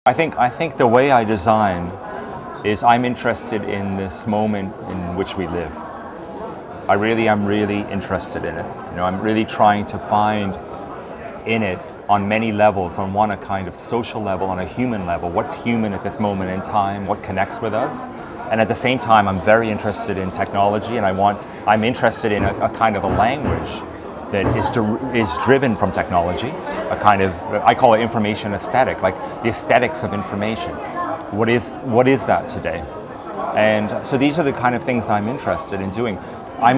I think the way I design is I'm interested in this moment in which we live. I really am really interested in it. I'm really trying to find in it on many levels, on one a kind of social level, on a human level, what's human at this moment in time, what connects with us. And at the same time, I'm very interested in technology, and I'm interested in a kind of a language that is driven from technology, a kind of, I call it information aesthetic, like the aesthetics of information. What is that today? And so these are the kind of things I'm interested in doing. I'm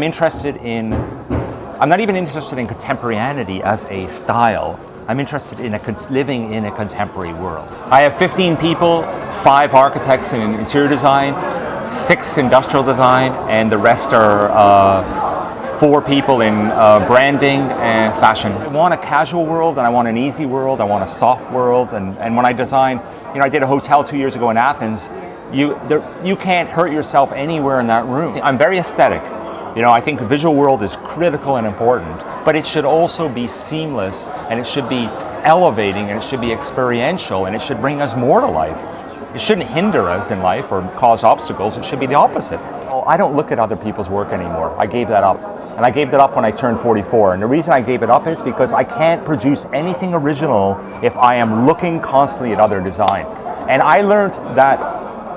not even interested in contemporaneity as a style. I'm interested in living in a contemporary world. I have 15 people, 5 architects in interior design, 6 industrial design, and the rest are 4 people in branding and fashion. I want a casual world, and I want an easy world, I want a soft world, and when I design, I did a hotel 2 years ago in Athens, you can't hurt yourself anywhere in that room. I'm very aesthetic. I think the visual world is critical and important, but it should also be seamless, and it should be elevating, and it should be experiential, and it should bring us more to life. It shouldn't hinder us in life or cause obstacles. It should be the opposite. I don't look at other people's work anymore. I gave that up. And I gave that up when I turned 44. And the reason I gave it up is because I can't produce anything original if I am looking constantly at other design. And I learned that,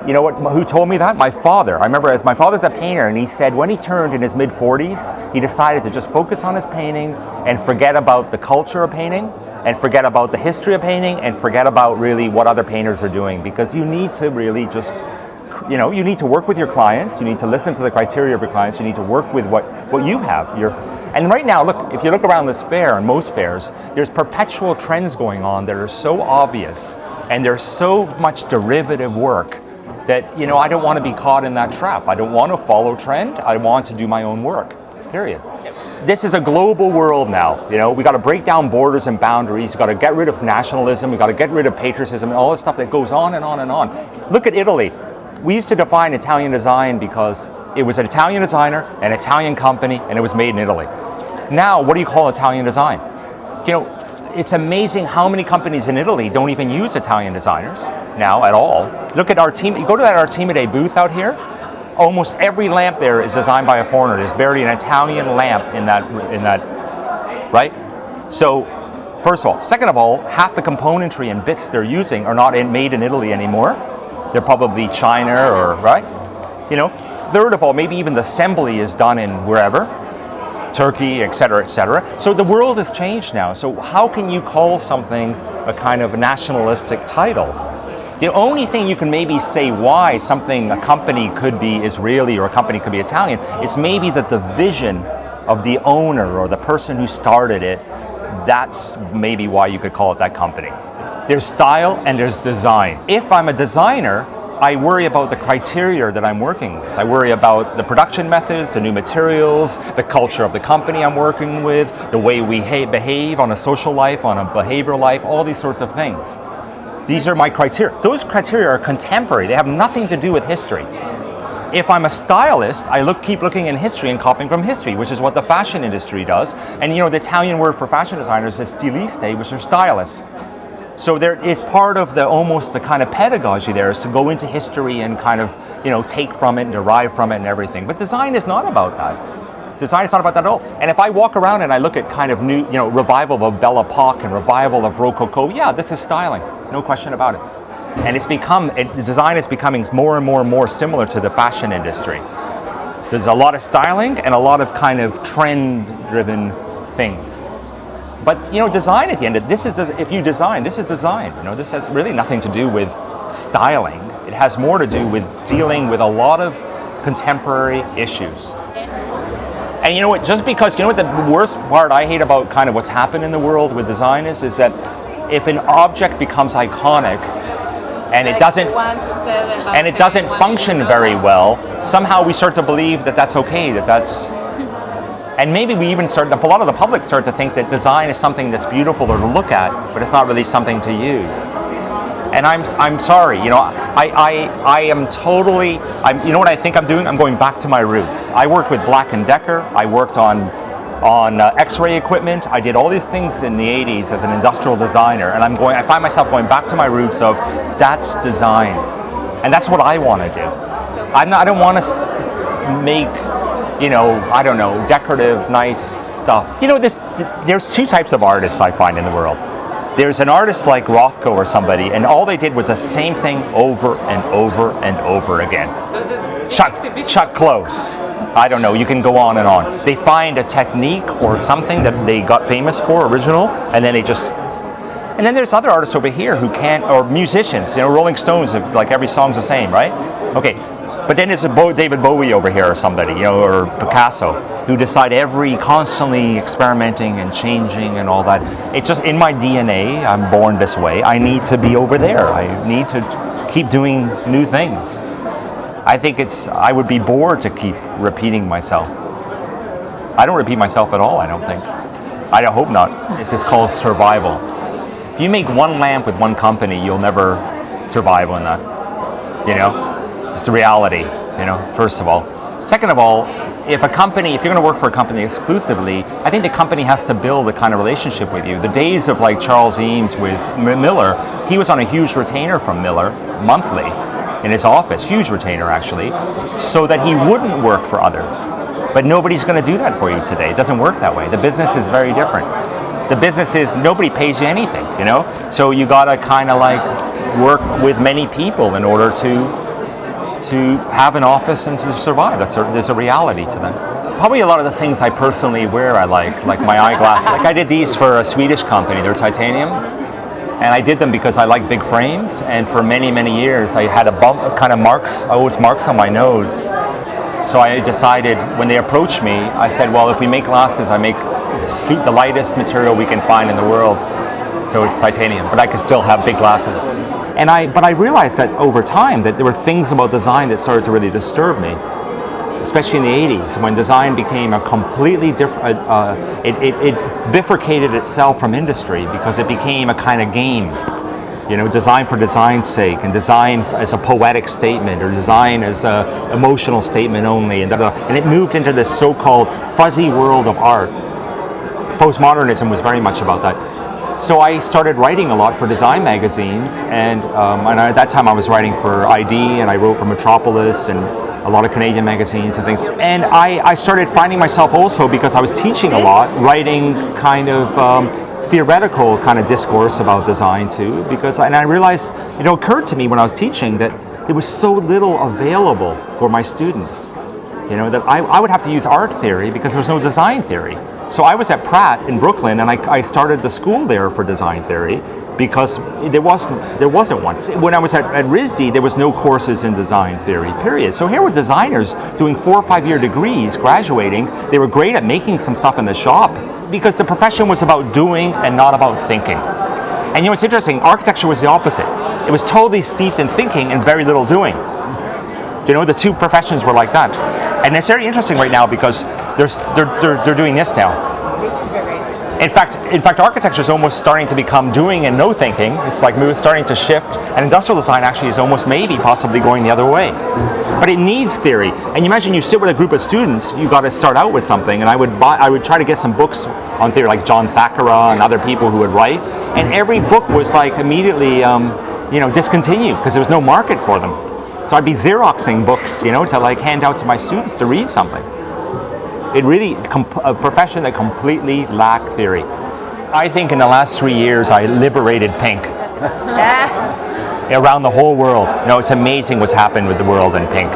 who told me that? My father. I remember my father's a painter, and he said when he turned in his mid-40s, he decided to just focus on his painting and forget about the culture of painting, and forget about the history of painting, and forget about really what other painters are doing, because you need to really just, you need to work with your clients, you need to listen to the criteria of your clients, you need to work with what you have. And right now, look, if you look around this fair and most fairs, there's perpetual trends going on that are so obvious, and there's so much derivative work that, I don't want to be caught in that trap. I don't want to follow trend, I want to do my own work, period. This is a global world now. We got to break down borders and boundaries. We got to get rid of nationalism. We got to get rid of patriotism and all this stuff that goes on and on and on. Look at Italy. We used to define Italian design because it was an Italian designer, an Italian company, and it was made in Italy. Now, what do you call Italian design? It's amazing how many companies in Italy don't even use Italian designers now at all. Look at you go to that Artemide booth out here. Almost every lamp there is designed by a foreigner. There's barely an Italian lamp in that, right? So, first of all. Second of all, half the componentry and bits they're using are not made in Italy anymore. They're probably China or, right? Third of all, maybe even the assembly is done in wherever, Turkey, et cetera, et cetera. So the world has changed now. So how can you call something a kind of nationalistic title? The only thing you can maybe say why a company could be Israeli or a company could be Italian is maybe that the vision of the owner or the person who started it, that's maybe why you could call it that company. There's style and there's design. If I'm a designer, I worry about the criteria that I'm working with. I worry about the production methods, the new materials, the culture of the company I'm working with, the way we behave on a social life, on a behavioral life, all these sorts of things. These are my criteria. Those criteria are contemporary. They have nothing to do with history. If I'm a stylist, I keep looking in history and copying from history, which is what the fashion industry does. And the Italian word for fashion designers is stiliste, which are stylists. So it's part of almost the kind of pedagogy there is to go into history and kind of, take from it and derive from it and everything. But design is not about that. Design is not about that at all. And if I walk around and I look at kind of new, revival of Belle Epoque and revival of Rococo, yeah, this is styling, no question about it. And design is becoming more and more and more similar to the fashion industry. So there's a lot of styling and a lot of kind of trend-driven things. But design at the end, if you design, this is design. This has really nothing to do with styling. It has more to do with dealing with a lot of contemporary issues. And just because, what the worst part I hate about kind of what's happened in the world with design is that if an object becomes iconic and it doesn't function very well, somehow we start to believe that that's okay, and maybe we even a lot of the public start to think that design is something that's beautiful or to look at, but it's not really something to use. And I'm sorry, I am totally, what I think I'm doing? I'm going back to my roots. I worked with Black & Decker. I worked on on X-ray equipment. I did all these things in the 80s as an industrial designer, and I find myself going back to my roots of that's design, and that's what I want to do. I don't want to make, I don't know, decorative, nice stuff. There's two types of artists I find in the world. There's an artist like Rothko or somebody, and all they did was the same thing over and over and over again. Chuck Close. I don't know, you can go on and on. They find a technique or something that they got famous for, original, and then and then there's other artists over here who can't, or musicians, Rolling Stones, like every song's the same, right? Okay, but then there's David Bowie over here or somebody, or Picasso, who decide constantly experimenting and changing and all that. It's just in my DNA, I'm born this way. I need to be over there. I need to keep doing new things. I think I would be bored to keep repeating myself. I don't repeat myself at all, I don't think. I hope not. It's just called survival. If you make one lamp with one company, you'll never survive on that. It's the reality, first of all. Second of all, if you're going to work for a company exclusively, I think the company has to build a kind of relationship with you. The days of like Charles Eames with Miller, he was on a huge retainer from Miller monthly in his office, huge retainer actually, so that he wouldn't work for others. But nobody's going to do that for you today. It doesn't work that way. The business is very different. The business is, nobody pays you anything, So you got to kind of like work with many people in order to have an office and to survive. There's a reality to them. Probably a lot of the things I personally wear I like my eyeglasses. Like I did these for a Swedish company, they're titanium. And I did them because I like big frames, and for many, many years I had always marks on my nose. So I decided, when they approached me, I said, well, if we make glasses, I make the lightest material we can find in the world, so it's titanium, but I could still have big glasses. But I realized that over time that there were things about design that started to really disturb me, especially in the 80s, when design became a completely different, it bifurcated itself from industry because it became a kind of game. Design for design's sake, and design as a poetic statement, or design as an emotional statement only, and it moved into this so-called fuzzy world of art. Postmodernism was very much about that. So I started writing a lot for design magazines, and at that time I was writing for ID, and I wrote for Metropolis, and a lot of Canadian magazines and things. And I started finding myself also, because I was teaching a lot, writing kind of theoretical kind of discourse about design too, and I realized, it occurred to me when I was teaching that there was so little available for my students, that I would have to use art theory because there was no design theory. So I was at Pratt in Brooklyn, and I started the school there for design theory because there wasn't one. When I was at RISD, there was no courses in design theory, period. So here were designers doing 4 or 5 year degrees, graduating. They were great at making some stuff in the shop because the profession was about doing and not about thinking. And it's interesting, architecture was the opposite. It was totally steeped in thinking and very little doing. The two professions were like that. And it's very interesting right now because they're doing this now. In fact, architecture is almost starting to become doing and no thinking. It's like starting to shift, and industrial design actually is almost possibly going the other way. But it needs theory. And you imagine you sit with a group of students, you got to start out with something, and I would try to get some books on theory, like John Thackeray and other people who would write, and every book was like immediately discontinued because there was no market for them. So I'd be Xeroxing books, to like hand out to my students to read something. It really, a profession that completely lacked theory. I think in the last 3 years, I liberated pink. Around the whole world. It's amazing what's happened with the world in pink.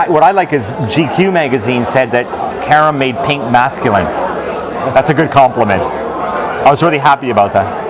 What I like is GQ magazine said that Karim made pink masculine. That's a good compliment. I was really happy about that.